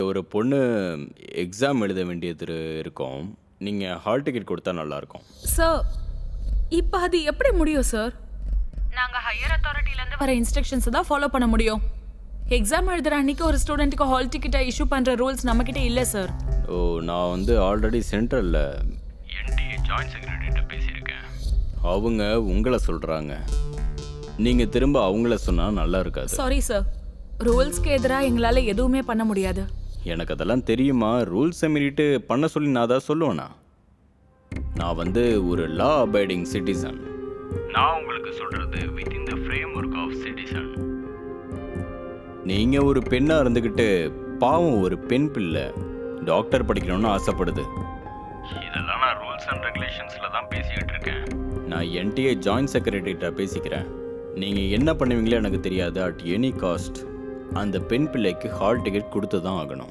ஒரு பொண்ணு எக்ஸாம் எழுத வேண்டியது இருக்கும். நீங்கள் ஹால் டிக்கெட் கொடுத்தா நல்லாயிருக்கும். சார் இப்போ அது எப்படி முடியும் சார்? நாங்கள் ஹையர் அத்தாரிட்டிலேருந்து வர இன்ஸ்ட்ரக்ஷன்ஸை தான் ஃபாலோ பண்ண முடியும். எக்ஸாம் எழுதுகிற அன்னைக்கு ஒரு ஸ்டூடெண்ட்டுக்கு ஹால் டிக்கெட்டை இஷ்யூ பண்ணுற ரூல்ஸ் நம்மக்கிட்ட இல்லை சார். ஓ, நான் வந்து ஆல்ரெடி சென்ட்ரலில் என்டிஏ ஜாயின்ட் செக்ரட்டரிட்ட பேசியிருக்கேன். அவங்க உங்களை சொல்கிறாங்க. நீங்கள் திரும்ப அவங்கள சொன்னால் நல்லா இருக்காது. சாரி சார், ரூல்ஸ்க்கு எதிராக எங்களால் எதுவுமே பண்ண முடியாது. எனக்கு அதெல்லாம் தெரியுமா? ரூல்ஸை மீறிட்டு பண்ண சொல்லி நான் தான் சொல்லுவேண்ணா. நான் வந்து ஒரு லா அபைடிங் சிட்டிசன். நான் உங்களுக்கு சொல்கிறது within the framework of citizen. நீங்கள் ஒரு பெண்ணாக இருந்துக்கிட்டு பாவம் ஒரு பெண் பிள்ளை டாக்டர் படிக்கணும்னு ஆசைப்படுது. இதெல்லாம் நான் ரூல்ஸ் அண்ட் ரெகுலேஷன்ஸில் தான் பேசிக்கிட்டு இருக்கேன். நான் என்டிஏ ஜாயின்ட் செக்ரட்டரிட்ட பேசிக்கிறேன். நீங்கள் என்ன பண்ணுவீங்களோ எனக்கு தெரியாது. அட் எனி காஸ்ட் அந்த பெண் பிள்ளைக்கு ஹால் டிக்கெட் கொடுத்து தான் ஆகணும்.